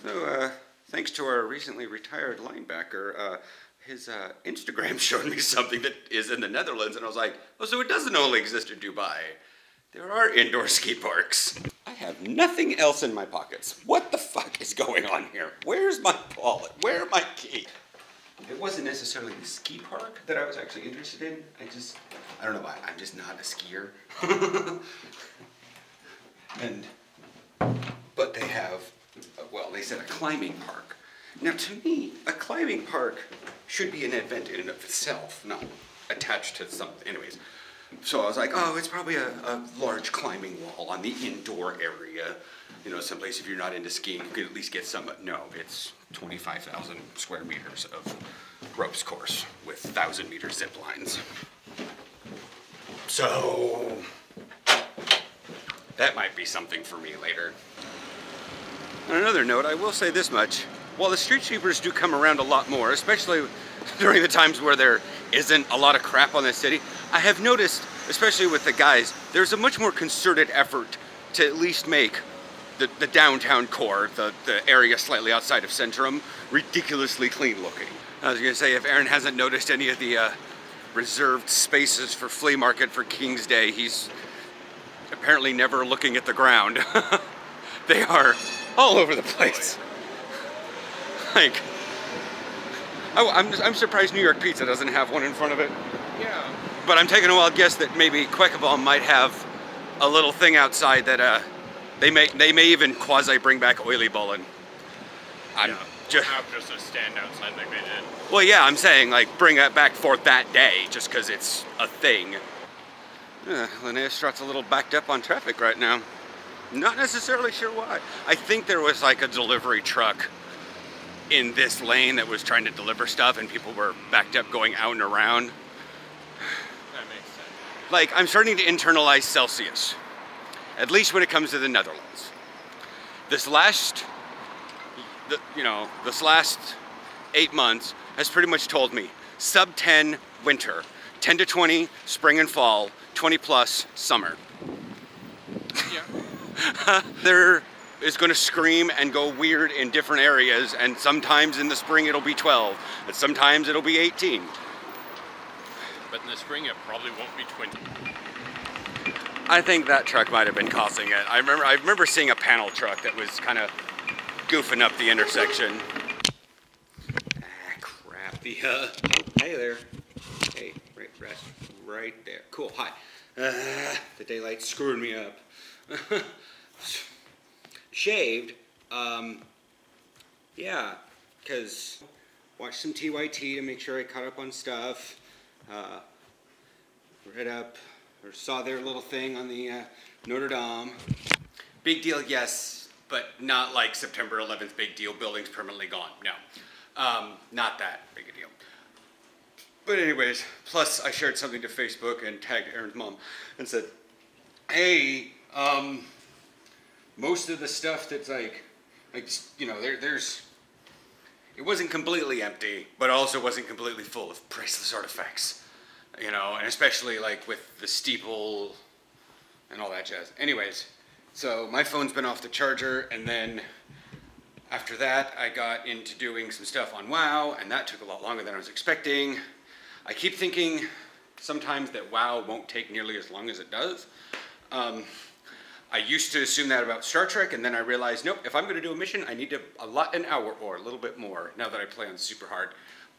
So, thanks to our recently retired linebacker, his Instagram showed me something that is in the Netherlands, and I was like, oh, so it doesn't only exist in Dubai. There are indoor ski parks. I have nothing else in my pockets. What the fuck is going on here? Where's my wallet? Where are my keys? It wasn't necessarily the ski park that I was actually interested in. I don't know why, I'm just not a skier. But they have, well, they said a climbing park. Now to me, a climbing park should be an event in and of itself, not attached to something. Anyways, so I was like, oh, it's probably a large climbing wall on the indoor area. You know, someplace if you're not into skiing, you could at least get some, no, it's 25,000 square meters of ropes course with 1,000-meter zip lines. So, that might be something for me later. On another note, I will say this much. While the street sweepers do come around a lot more, especially during the times where there isn't a lot of crap on the city, I have noticed, especially with the guys, there's a much more concerted effort to at least make the downtown core, the area slightly outside of Centrum, ridiculously clean looking. I was gonna say, if Aaron hasn't noticed any of the reserved spaces for flea market for King's Day, he's apparently never looking at the ground. They are all over the place. Like, oh, I'm surprised New York Pizza doesn't have one in front of it. Yeah. But I'm taking a wild guess that maybe Quekaball might have a little thing outside that they may even quasi bring back oily bowling. Yeah, have just a stand outside like they did. Well, yeah, I'm saying like bring that back for that day, just because it's a thing. Linnea Straat's a little backed up on traffic right now. Not necessarily sure why. I think there was like a delivery truck in this lane that was trying to deliver stuff, and people were backed up going out and around. That makes sense. Like, I'm starting to internalize Celsius, at least when it comes to the Netherlands. This last 8 months has pretty much told me sub 10 winter, 10 to 20 spring and fall, 20 plus summer. Yeah. There is going to scream and go weird in different areas, and sometimes in the spring it'll be 12, and sometimes it'll be 18. But in the spring it probably won't be 20. I think that truck might have been causing it. I remember seeing a panel truck that was kind of goofing up the intersection. Ah, crap. Hey there. Hey, right there. Cool, hi. The daylight's screwing me up. Shaved, yeah, because watched some TYT to make sure I caught up on stuff. Read up, or saw their little thing on the Notre Dame. Big deal, yes, but not like September 11th big deal, buildings permanently gone, no. Not that big a deal. But anyways, plus I shared something to Facebook and tagged Aaron's mom and said, hey, most of the stuff that's like you know, there's, it wasn't completely empty, but also wasn't completely full of priceless artifacts, you know, and especially like with the steeple and all that jazz. Anyways, so my phone's been off the charger, and then after that I got into doing some stuff on WoW, and that took a lot longer than I was expecting. I keep thinking sometimes that WoW won't take nearly as long as it does. I used to assume that about Star Trek, and then I realized, nope, if I'm going to do a mission, I need to allot an hour or a little bit more now that I play on super hard.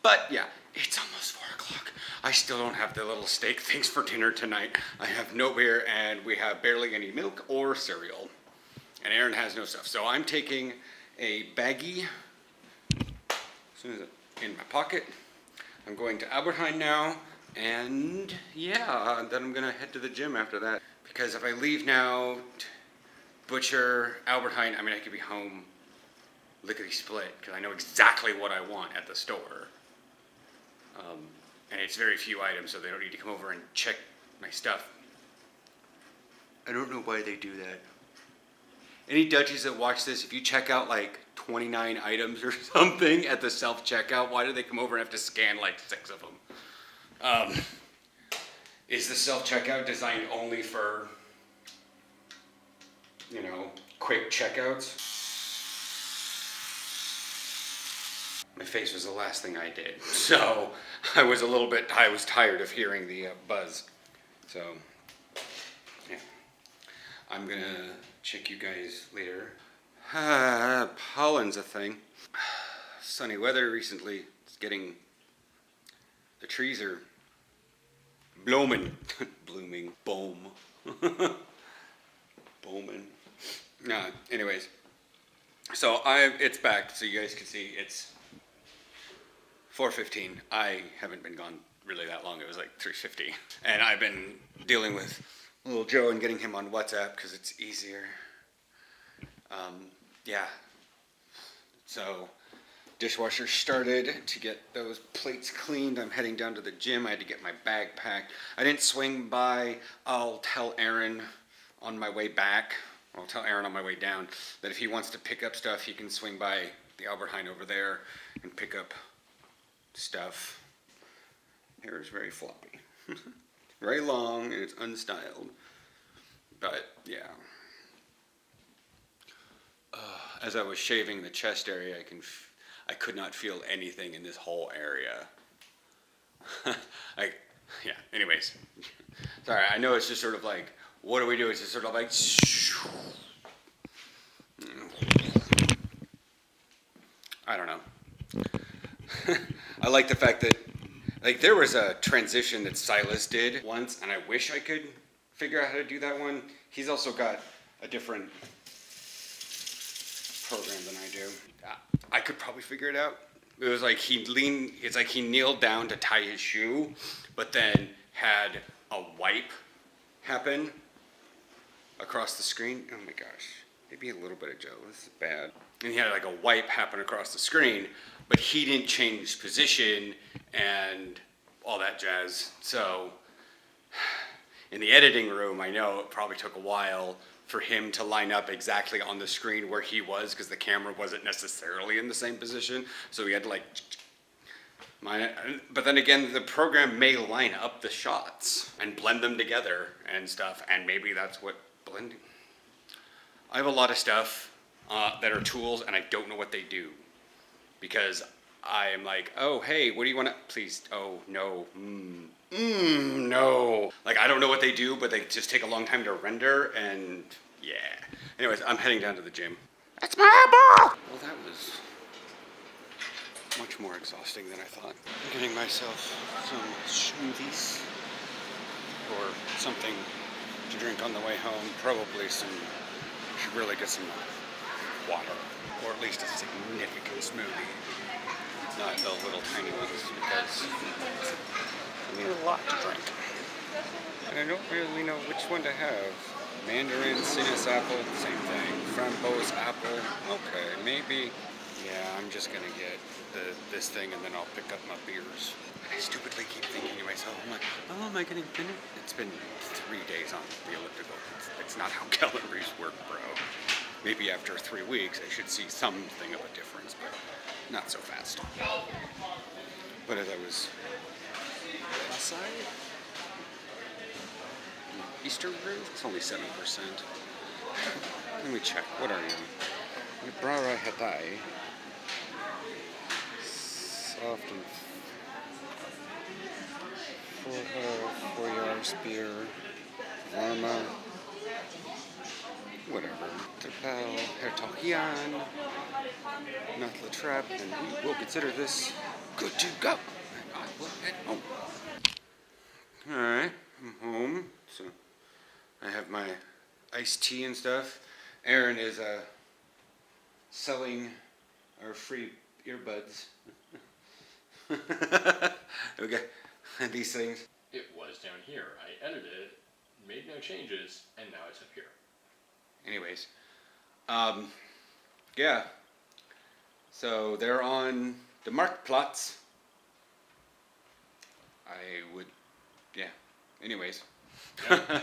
But yeah, it's almost 4 o'clock. I still don't have the little steak things for dinner tonight. I have no beer, and we have barely any milk or cereal. And Aaron has no stuff. So I'm taking a baggie, as soon as it's in my pocket. I'm going to Albertheim now, and yeah, then I'm going to head to the gym after that. Because if I leave now, Butcher, Albertheim, I mean, I could be home lickety-split, because I know exactly what I want at the store. And it's very few items, so they don't need to come over and check my stuff. I don't know why they do that. Any Dutchies that watch this, if you check out like 29 items or something at the self-checkout, why do they come over and have to scan like 6 of them? Is the self-checkout designed only for, you know, quick checkouts? my face was the last thing I did. So I was tired of hearing the buzz. So, yeah. I'm gonna check you guys later. Pollen's a thing. Sunny weather recently. It's getting, the trees are blooming. Blooming. Boom. Booming. Anyways. So it's back, so you guys can see it's 4:15. I haven't been gone really that long. It was like 3:50. And I've been dealing with little Joe and getting him on WhatsApp because it's easier. Yeah. So dishwasher started to get those plates cleaned. I'm heading down to the gym. I had to get my bag packed. I didn't swing by. I'll tell Aaron on my way back. I'll tell Aaron on my way down that if he wants to pick up stuff, he can swing by the Albert Heijn over there and pick up stuff. Hair is very floppy. Very long and it's unstyled. But yeah. As I was shaving the chest area, I could not feel anything in this whole area. Yeah, anyways. Sorry, I know it's just sort of like, what do we do? It's just sort of like, I don't know. I like the fact that, like, there was a transition that Silas did once, and I wish I could figure out how to do that one. He's also got a different program than I do. I could probably figure it out. It was like it's like he kneeled down to tie his shoe, but then had a wipe happen across the screen. Oh my gosh, maybe a little bit of Joe. This is bad. And he had like a wipe happen across the screen, but he didn't change position and all that jazz. So in the editing room, I know it probably took a while for him to line up exactly on the screen where he was because the camera wasn't necessarily in the same position. So he had to like mine it. But then again, the program may line up the shots and blend them together and stuff. And maybe that's what blending. I have a lot of stuff that are tools and I don't know what they do because I am like, oh, hey, what do you want to, please, oh, no, no. Like, I don't know what they do, but they just take a long time to render, and yeah. Anyways, I'm heading down to the gym. That's my eyeball! Well, that was much more exhausting than I thought. I'm getting myself some smoothies or something to drink on the way home. Probably should really get some water, or at least a significant smoothie. Not the little tiny ones, because I need a lot to drink. And I don't really know which one to have. Mandarin, sinus apple, same thing. Framboise apple, okay, maybe. Yeah, I'm just gonna get this thing and then I'll pick up my beers. I stupidly keep thinking to myself, I'm like, oh, am I getting thinner? It's been 3 days on the elliptical. It's not how calories work, bro. Maybe after 3 weeks I should see something of a difference, but not so fast. But as I was outside, Easter root, it's only 7%. Let me check. What are you? Brara Hatai. Soft and 4 spear. Varma. Whatever. Terpel, Hertokian, not the trap, and we will consider this good to go. And I will head home. Alright, I'm home. So I have my iced tea and stuff. Aaron is selling our free earbuds. Okay, and these things. It was down here. I edited it, made no changes, and now it's up here. Anyways, yeah, so they're on the Marktplatz. Yeah, anyways. Yeah.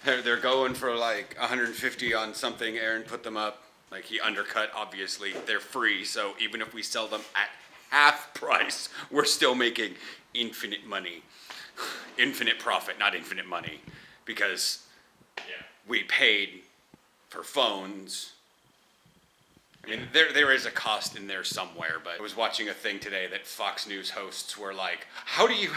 they're going for like 150 on something. Aaron put them up, like he undercut, obviously. They're free, so even if we sell them at half price, we're still making infinite money. Infinite profit, not infinite money, because we paid for phones I mean, there is a cost in there somewhere, but I was watching a thing today that Fox News hosts were like, how do you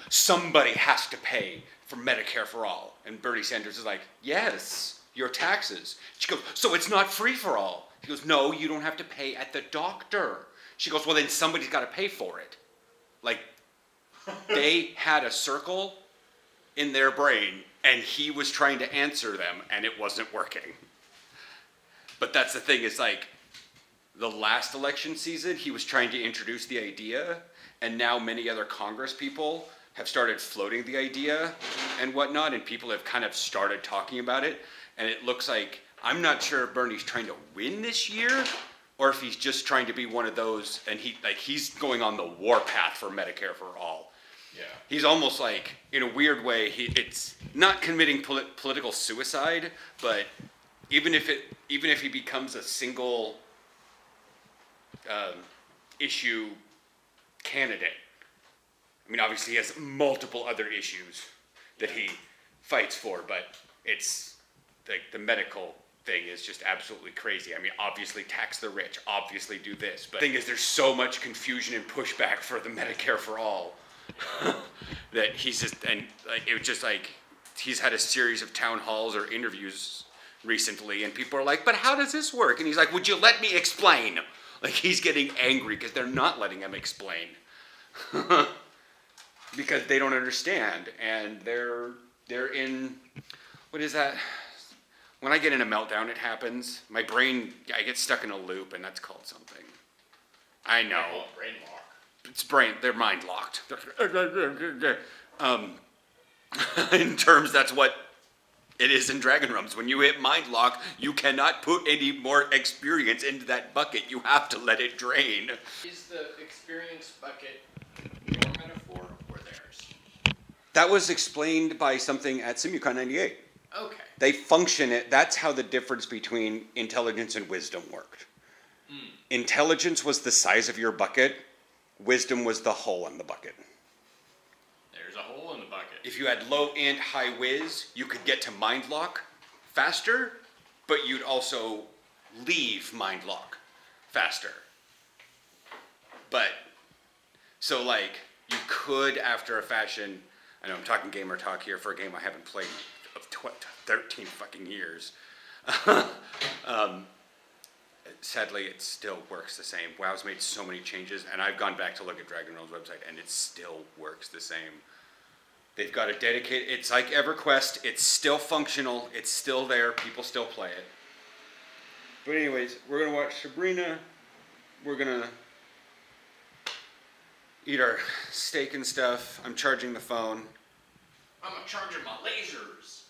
somebody has to pay for Medicare for all. And Bernie Sanders is like, yes, your taxes. She goes, so it's not free for all. He goes, no, you don't have to pay at the doctor. She goes, well, then somebody's got to pay for it. Like, they had a circle in their brain, and he was trying to answer them, and it wasn't working. But that's the thing, is like, the last election season, he was trying to introduce the idea, and now many other Congress people have started floating the idea and whatnot, and people have kind of started talking about it, and it looks like, I'm not sure if Bernie's trying to win this year, or if he's just trying to be one of those, and he's going on the war path for Medicare for all. Yeah. He's almost like, in a weird way, it's not committing political suicide, but even if he becomes a single issue candidate, I mean, obviously he has multiple other issues that he fights for, but it's like the medical thing is just absolutely crazy. I mean, obviously tax the rich, obviously do this, but the thing is, there's so much confusion and pushback for the Medicare for all that he's just, and like, it was just like, he's had a series of town halls or interviews recently, and people are like, but how does this work? And he's like, would you let me explain? Like, he's getting angry because they're not letting him explain. Because they don't understand, and they're in, what is that? When I get in a meltdown, it happens. My brain, I get stuck in a loop, and that's called something. I know. Brain lock. It's they're mind locked. In terms, that's what it is in Dragon Realms. When you hit mind lock, you cannot put any more experience into that bucket. You have to let it drain. Is the experience bucket your metaphor or theirs? That was explained by something at SimuCon 98. Okay. They function it. That's how the difference between intelligence and wisdom worked. Intelligence was the size of your bucket. Wisdom was the hole in the bucket. There's a hole in the bucket. If you had low int, high whiz, you could get to mind lock faster, but you'd also leave mind lock faster. But, so like, you could, after a fashion, I know I'm talking gamer talk here for a game I haven't played of 13 fucking years. Sadly, it still works the same. WoW's made so many changes, and I've gone back to look at Dragon Realms' website, and it still works the same. They've got a dedicated, it's like EverQuest, it's still functional, it's still there, people still play it. But anyways, we're going to watch Sabrina, we're going to eat our steak and stuff. I'm charging the phone. I'm charging my lasers.